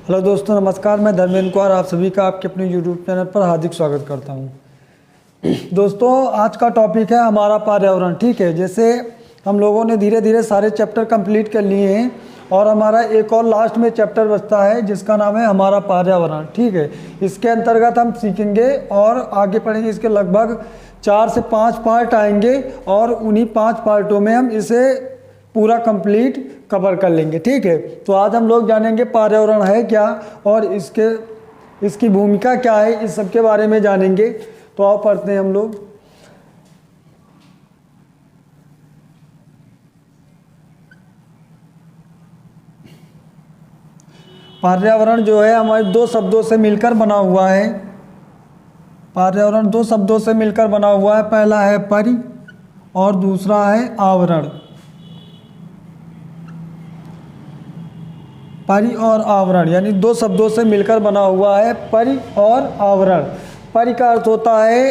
Hello दोस्तों, नमस्कार। मैं धर्मेंद्र कुमार आप सभी का आपके अपने यूट्यूब चैनल पर हार्दिक स्वागत करता हूं। दोस्तों, आज का टॉपिक है हमारा पर्यावरण। ठीक है, जैसे हम लोगों ने धीरे धीरे सारे चैप्टर कंप्लीट कर लिए हैं और हमारा एक और लास्ट में चैप्टर बचता है जिसका नाम है हमारा पर्यावरण। ठीक है, इसके अंतर्गत हम सीखेंगे और आगे पढ़ेंगे। इसके लगभग 4 से 5 पार्ट आएंगे और उन्हीं 5 पार्टों में हम इसे पूरा कंप्लीट कवर कर लेंगे। ठीक है, तो आज हम लोग जानेंगे पर्यावरण है क्या और इसकी भूमिका क्या है, इस सब के बारे में जानेंगे। तो आओ पढ़ते हैं हम लोग। पर्यावरण जो है हमारे 2 शब्दों से मिलकर बना हुआ है। पर्यावरण 2 शब्दों से मिलकर बना हुआ है। पहला है परि और दूसरा है आवरण। परि और आवरण यानी 2 शब्दों से मिलकर बना हुआ है परि और आवरण। परि का अर्थ होता है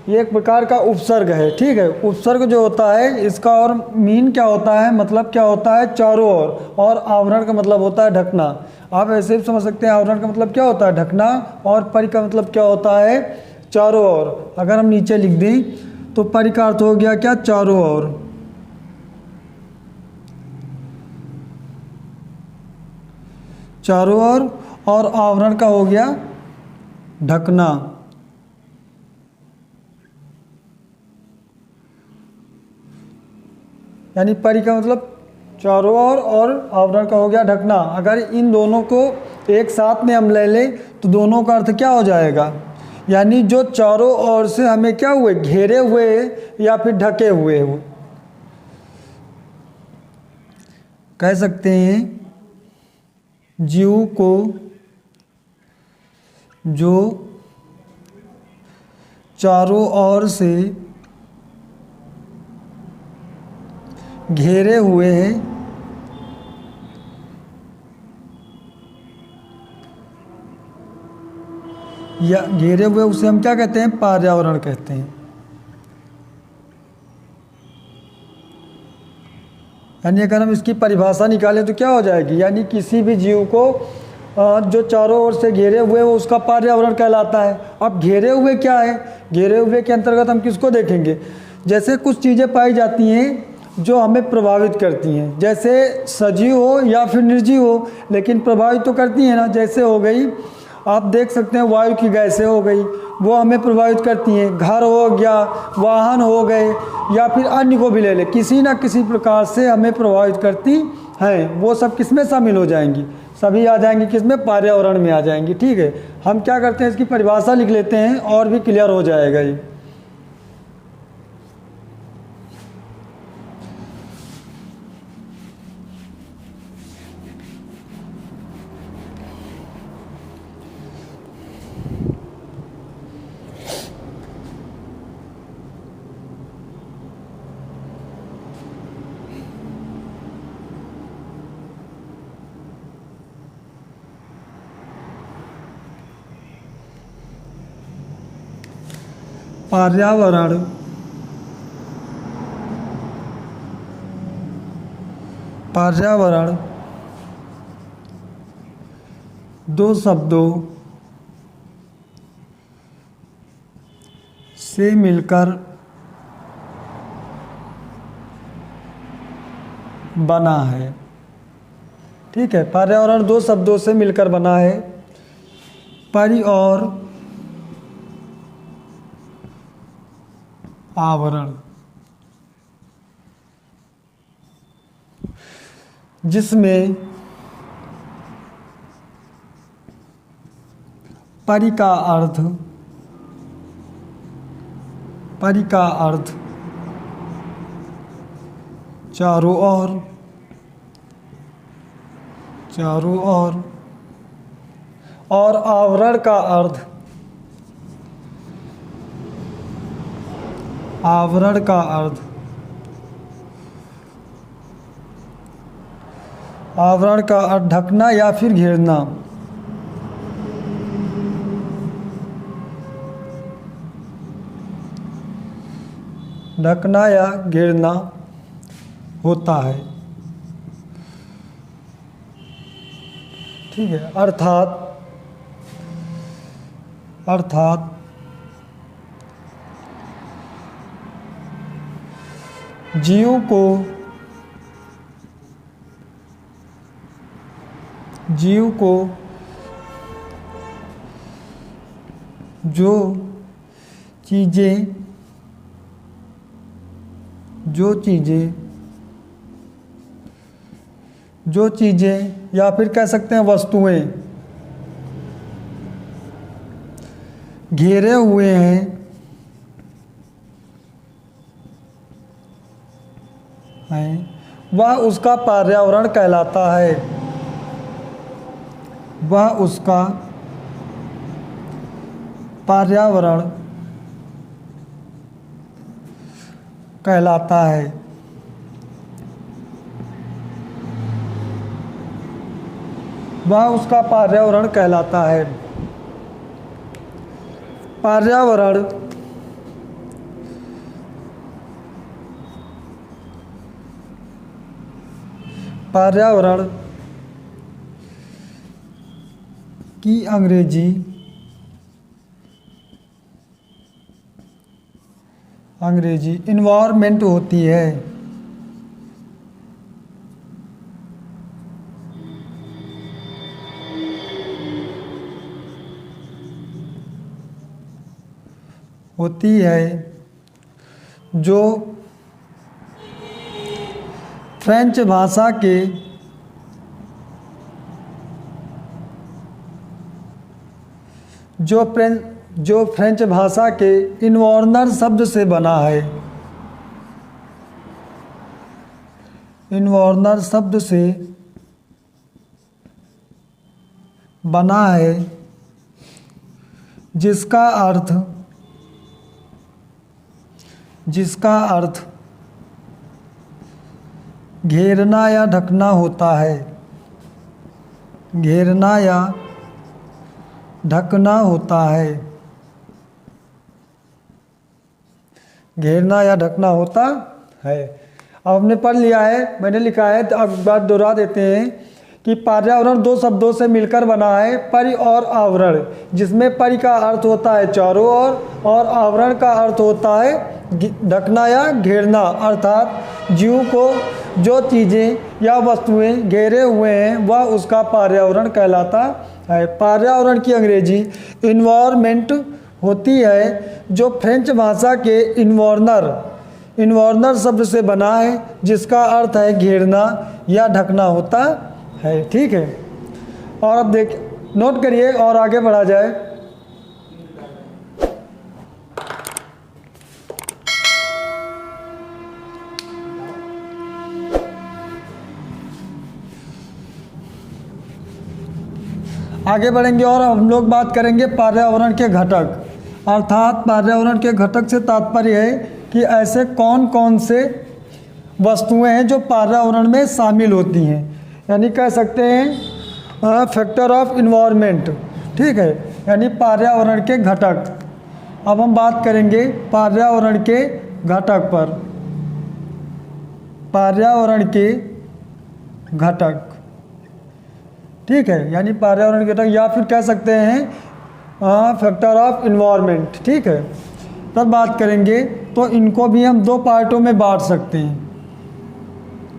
ये एक प्रकार का उपसर्ग है। ठीक है, उपसर्ग जो होता है इसका और मीन क्या होता है, मतलब क्या होता है, चारों ओर। और आवरण का मतलब होता है ढकना। आप ऐसे भी समझ सकते हैं आवरण का मतलब क्या होता है, ढकना, और परि का मतलब क्या होता है, चारों ओर। अगर हम नीचे लिख दें तो परि का अर्थ हो गया क्या, चारों ओर। चारों ओर, और आवरण का हो गया ढकना। यानी परि का मतलब चारों ओर और आवरण का हो गया ढकना। अगर इन दोनों को एक साथ में हम ले लें तो दोनों का अर्थ क्या हो जाएगा, यानी जो चारों ओर से हमें क्या हुए, घेरे हुए या फिर ढके हुए हो। कह सकते हैं जीव को जो चारों ओर से घेरे हुए हैं या घेरे हुए, उसे हम क्या कहते हैं, पर्यावरण कहते हैं। यानी अगर हम इसकी परिभाषा निकालें तो क्या हो जाएगी, यानी किसी भी जीव को जो चारों ओर से घेरे हुए वो उसका पर्यावरण कहलाता है। अब घेरे हुए क्या है, घेरे हुए के अंतर्गत हम किसको देखेंगे, जैसे कुछ चीज़ें पाई जाती हैं जो हमें प्रभावित करती हैं, जैसे सजीव हो या फिर निर्जीव हो, लेकिन प्रभावित तो करती हैं ना। जैसे हो गई, आप देख सकते हैं वायु की गैसें हो गई, वो हमें प्रभावित करती हैं। घर हो गया, वाहन हो गए, या फिर अन्य को भी ले ले, किसी ना किसी प्रकार से हमें प्रभावित करती हैं। वो सब किस में शामिल हो जाएंगी, सभी आ जाएंगी किसमें, पर्यावरण में आ जाएंगी। ठीक है, हम क्या करते हैं इसकी परिभाषा लिख लेते हैं और भी क्लियर हो जाएगा ये। पर्यावरण पर्यावरण 2 शब्दों से मिलकर बना है। ठीक है, पर्यावरण 2 शब्दों से मिलकर बना है, परि और आवरण, जिसमें परि का अर्थ चारों ओर और आवरण का अर्थ ढकना या फिर घेरना। ढकना या घेरना होता है। ठीक है। अर्थात जीव को जो चीज़ें या फिर कह सकते हैं वस्तुएं घेरे हुए हैं वह उसका पर्यावरण कहलाता है। वह उसका पर्यावरण कहलाता है। वह उसका पर्यावरण कहलाता है। पर्यावरण की अंग्रेजी इन्वायरमेंट होती है। जो फ्रेंच भाषा के इन्वर्नर शब्द से बना है। इन्वर्नर शब्द से बना है जिसका अर्थ घेरना या ढकना होता है। घेरना या ढकना होता है। घेरना या ढकना होता है। अब हमने पढ़ लिया है, मैंने लिखा है, तो अब बात दोहरा देते हैं कि पर्यावरण दो शब्दों से मिलकर बना है, परि और आवरण, जिसमें परि का अर्थ होता है चारों ओर और आवरण का अर्थ होता है ढकना या घेरना। अर्थात जीव को जो चीज़ें या वस्तुएं घेरे हुए हैं वह उसका पर्यावरण कहलाता है। पर्यावरण की अंग्रेजी इन्वायरमेंट होती है, जो फ्रेंच भाषा के इन्वर्नर शब्द से बना है जिसका अर्थ है घेरना या ढकना होता है। ठीक है। और अब नोट करिए और आगे बढ़ा जाए। आगे बढ़ेंगे और हम लोग बात करेंगे पर्यावरण के घटक। अर्थात पर्यावरण के घटक से तात्पर्य है कि ऐसे कौन कौन से वस्तुएं हैं जो पर्यावरण में शामिल होती हैं, यानी कह सकते हैं फैक्टर ऑफ इन्वायरमेंट। ठीक है, यानी पर्यावरण के घटक। अब हम बात करेंगे पर्यावरण के घटक पर। पर्यावरण के घटक, ठीक है, यानी पर्यावरण के घटक या फिर कह सकते हैं फैक्टर ऑफ इन्वायरमेंट। ठीक है, तब बात करेंगे तो इनको भी हम दो पार्टों में बांट सकते हैं।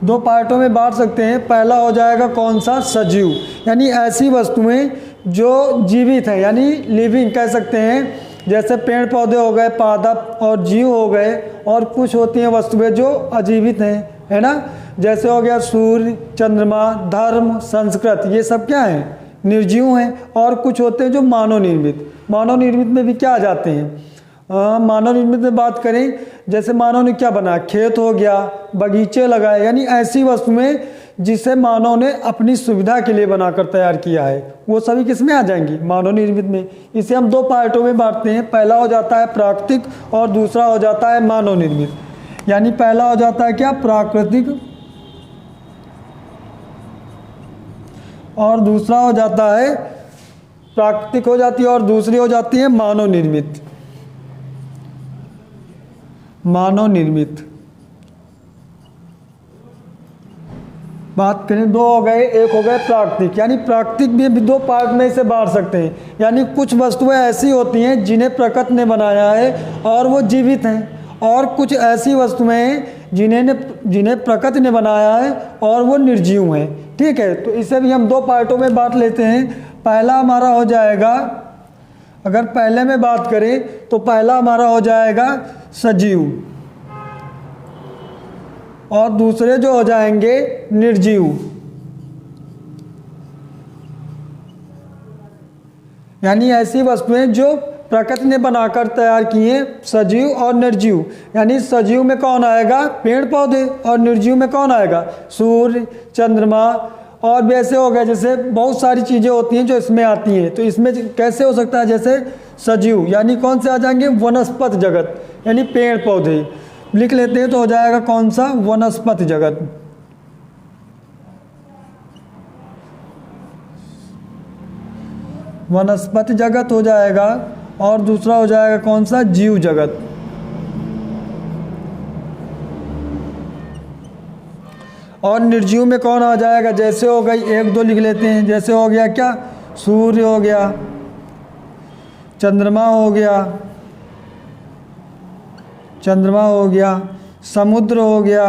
दो पार्टों में बांट सकते हैं। पहला हो जाएगा कौन सा? सजीव, यानी ऐसी वस्तुएं जो जीवित हैं, यानी लिविंग कह सकते हैं, जैसे पेड़ पौधे हो गए, पादप और जीव हो गए, और कुछ होती हैं वस्तुएं जो अजीवित हैं, है ना, जैसे हो गया सूर्य, चंद्रमा, धर्म, संस्कृत, ये सब क्या हैं? निर्जीव हैं। और कुछ होते हैं जो मानव निर्मित। मानव निर्मित में भी क्या आ जाते हैं? मानव निर्मित में बात करें, जैसे मानव ने क्या बनाया? खेत हो गया, बगीचे लगाए, यानी ऐसी वस्तुएं जिसे मानव ने अपनी सुविधा के लिए बनाकर तैयार किया है, वो सभी किस में आ जाएंगी? मानव निर्मित में। इसे हम दो पार्टों में बांटते हैं। पहला हो जाता है प्राकृतिक और दूसरा हो जाता है मानव निर्मित। यानी पहला हो जाता है क्या? प्राकृतिक, और दूसरा हो जाता है प्राकृतिक हो जाती है, और दूसरी हो जाती है मानव निर्मित। मानव निर्मित। बात करें, दो हो गए, एक हो गए प्राकृतिक, यानी प्राकृतिक भी दो पार्ट में इसे बांट सकते हैं। यानी कुछ वस्तुएं ऐसी होती हैं जिन्हें प्रकृति ने बनाया है और वो जीवित हैं, और कुछ ऐसी वस्तुएं हैं जिन्हें प्रकृति ने बनाया है और वो निर्जीव हैं। ठीक है, तो इसे भी हम दो पार्टों में बांट लेते हैं। पहला हमारा हो जाएगा, अगर पहले में बात करें तो पहला हमारा हो जाएगा सजीव, और दूसरे जो हो जाएंगे निर्जीव। यानी ऐसी वस्तुएं जो प्रकृति ने बनाकर तैयार की हैं, सजीव और निर्जीव। यानी सजीव में कौन आएगा, पेड़ पौधे, और निर्जीव में कौन आएगा, सूर्य, चंद्रमा, और भी ऐसे हो गए, जैसे बहुत सारी चीज़ें होती हैं जो इसमें आती हैं। तो इसमें कैसे हो सकता है, जैसे सजीव यानी कौन से आ जाएंगे, वनस्पति जगत, यानी पेड़ पौधे लिख लेते हैं तो हो जाएगा कौन सा, वनस्पति जगत। वनस्पति जगत हो जाएगा, और दूसरा हो जाएगा कौन सा, जीव जगत। और निर्जीव में कौन आ जाएगा, जैसे हो गई, एक दो लिख लेते हैं, जैसे हो गया क्या, सूर्य हो गया, चंद्रमा हो गया, समुद्र हो गया,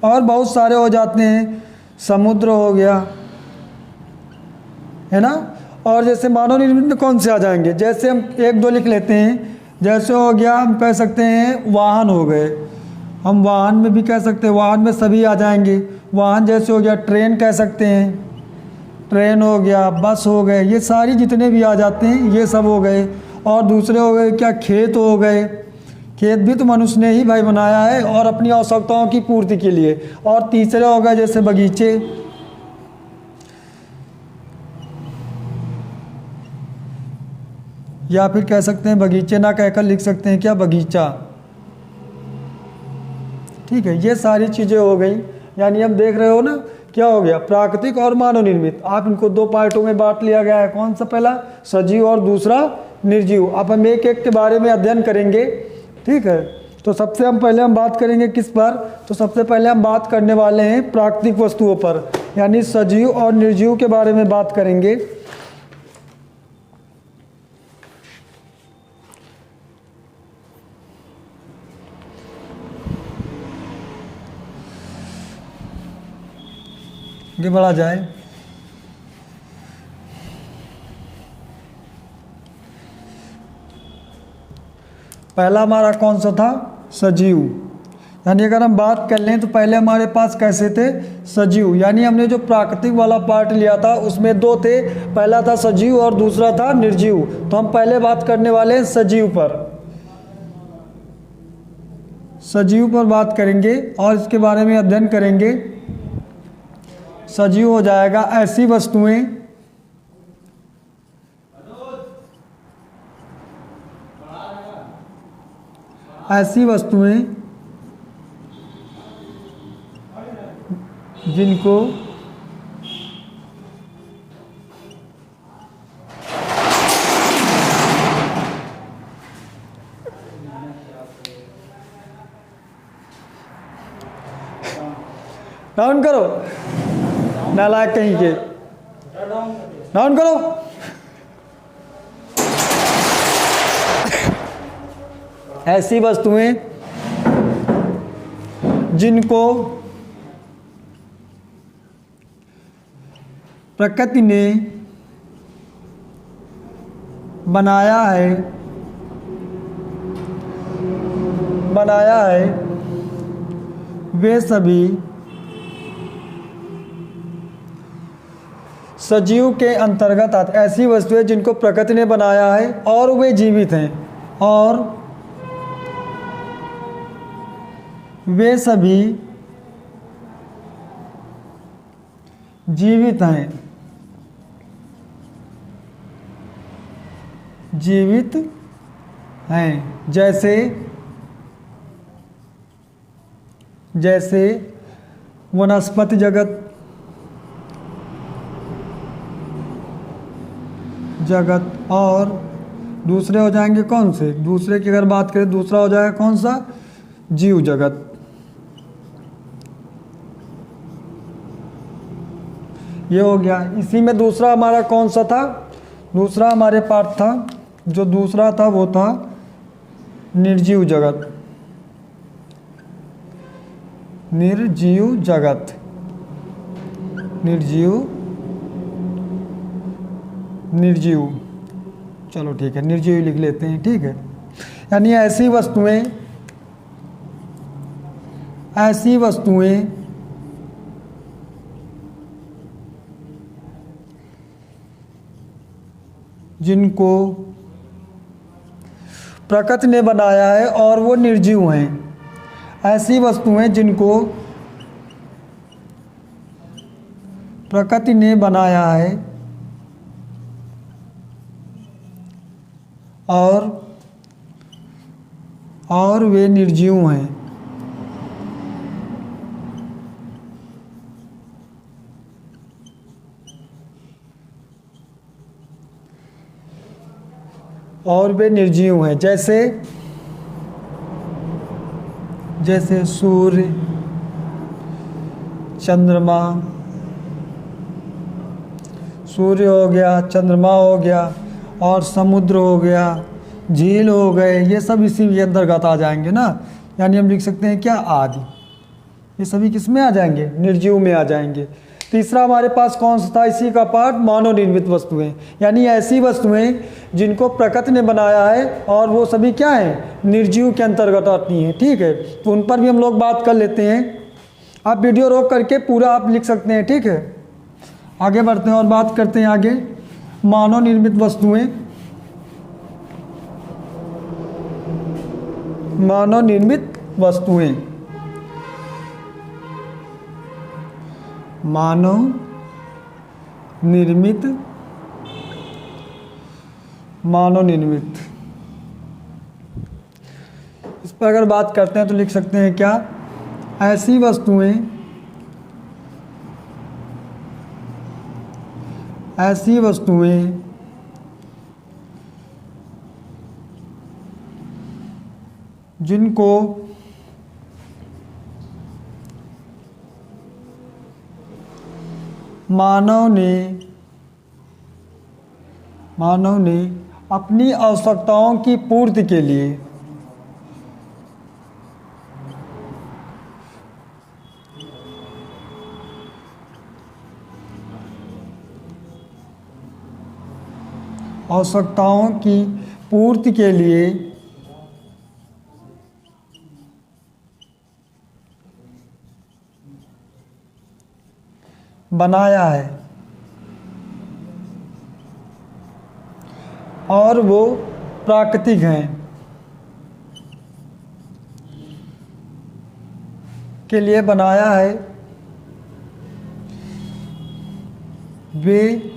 और बहुत सारे हो जाते हैं, समुद्र हो गया, है ना। और जैसे मानव निर्मित में कौन से आ जाएंगे, जैसे हम एक दो लिख लेते हैं, जैसे हो गया, हम कह सकते हैं वाहन हो गए, हम वाहन में भी कह सकते हैं, वाहन में सभी आ जाएंगे। वाहन जैसे हो गया, ट्रेन कह सकते हैं, ट्रेन हो गया, बस हो गए, ये सारी जितने भी आ जाते हैं ये सब हो गए। और दूसरे हो गए क्या, खेत हो गए, खेत भी तो मनुष्य ने ही भाई बनाया है और अपनी आवश्यकताओं की पूर्ति के लिए। और तीसरे हो गए जैसे बगीचे, या फिर कह सकते हैं बगीचे ना कहकर लिख सकते हैं क्या, बगीचा। ठीक है, ये सारी चीज़ें हो गई। यानी हम देख रहे हो ना, क्या हो गया, प्राकृतिक और मानव निर्मित। आप इनको दो पार्टों में बांट लिया गया है, कौन सा, पहला सजीव और दूसरा निर्जीव। अब हम एक एक के बारे में अध्ययन करेंगे। ठीक है, तो सबसे हम पहले हम बात करेंगे किस पर, तो सबसे पहले हम बात करने वाले हैं प्राकृतिक वस्तुओं पर, यानी सजीव और निर्जीव के बारे में बात करेंगे। आगे बढ़ा जाए, पहला हमारा कौन सा था, सजीव। यानी अगर हम बात कर लें तो पहले हमारे पास कैसे थे, सजीव। यानी हमने जो प्राकृतिक वाला पार्ट लिया था उसमें दो थे, पहला था सजीव और दूसरा था निर्जीव। तो हम पहले बात करने वाले हैं सजीव पर, सजीव पर बात करेंगे और इसके बारे में अध्ययन करेंगे। सजीव हो जाएगा ऐसी वस्तुएं जिनको डाउन करो, नालायक कहीं के, डाउन करो। ऐसी वस्तुएं जिनको प्रकृति ने बनाया है वे सभी सजीव के अंतर्गत आते। ऐसी वस्तुएं जिनको प्रकृति ने बनाया है और वे जीवित हैं, और वे सभी जीवित हैं, जैसे वनस्पति जगत और दूसरे हो जाएंगे कौन से, दूसरे की अगर बात करें दूसरा हो जाएगा कौन सा, जीव जगत। ये हो गया। इसी में दूसरा हमारा कौन सा था, दूसरा हमारे पार्ट था, जो दूसरा था वो था निर्जीव जगत। निर्जीव जगत, निर्जीव, चलो ठीक है, निर्जीव लिख लेते हैं, ठीक है। यानी ऐसी वस्तुएं जिनको प्रकृति ने बनाया है और वो निर्जीव हैं। ऐसी वस्तुएं जिनको प्रकृति ने बनाया है और वे निर्जीव हैं। और वे निर्जीव हैं, जैसे सूर्य, चंद्रमा, सूर्य हो गया, चंद्रमा हो गया, और समुद्र हो गया, झील हो गए, ये सब इसी के अंतर्गत आ जाएंगे ना। यानी हम लिख सकते हैं क्या, आदि। ये सभी किस में आ जाएंगे, निर्जीव में आ जाएंगे। तीसरा हमारे पास कौन सा था, इसी का पार्ट मानव निर्मित वस्तुएं, यानी ऐसी वस्तुएं जिनको प्रकृति ने बनाया है और वो सभी क्या हैं, निर्जीव के अंतर्गत आती हैं, ठीक है। तो उन पर भी हम लोग बात कर लेते हैं। आप वीडियो रोक करके पूरा आप लिख सकते हैं, ठीक है। आगे बढ़ते हैं और बात करते हैं आगे, मानव निर्मित वस्तुएं। मानव निर्मित वस्तुएं, मानव निर्मित, मानव निर्मित, इस पर अगर बात करते हैं तो लिख सकते हैं क्या, ऐसी वस्तुएं जिनको मानव ने अपनी आवश्यकताओं की पूर्ति के लिए बनाया है और वो प्राकृतिक हैं के लिए बनाया है, वे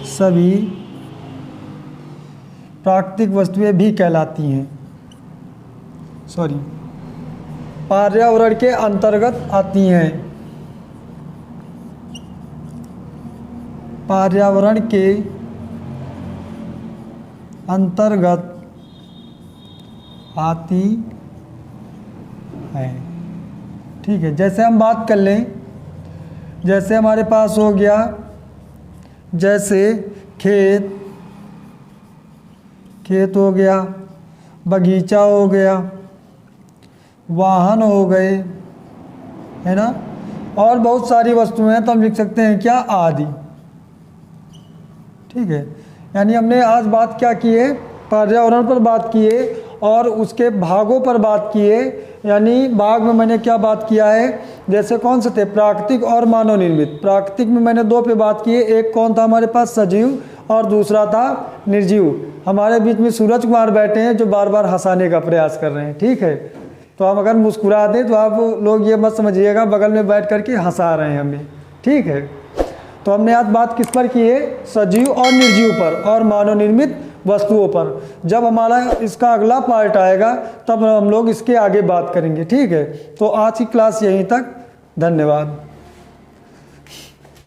सभी प्राकृतिक वस्तुएं भी कहलाती हैं, पर्यावरण के अंतर्गत आती हैं, पर्यावरण के अंतर्गत आती है, ठीक है। जैसे हम बात कर लें, जैसे हमारे पास हो गया, जैसे खेत हो गया, बगीचा हो गया, वाहन हो गए, है ना, और बहुत सारी वस्तुएं हैं, तो हम लिख सकते हैं क्या, आदि, ठीक है। यानी हमने आज बात क्या की है, पर्यावरण पर बात की है और उसके भागों पर बात की है। यानी भाग में मैंने क्या बात किया है, जैसे कौन से थे, प्राकृतिक और मानव निर्मित। प्राकृतिक में मैंने दो पे बात की है, एक कौन था हमारे पास, सजीव, और दूसरा था निर्जीव। हमारे बीच में सूरज कुमार बैठे हैं जो बार बार हंसाने का प्रयास कर रहे हैं, ठीक है। तो हम अगर मुस्कुरा दें तो आप लोग ये मत समझिएगा बगल में बैठ करके हंसा रहे हैं हमें, ठीक है। तो हमने आज बात किस पर की है, सजीव और निर्जीव पर और मानव निर्मित वस्तुओं पर। जब हमारा इसका अगला पार्ट आएगा तब हम लोग इसके आगे बात करेंगे, ठीक है। तो आज की क्लास यहीं तक, धन्यवाद।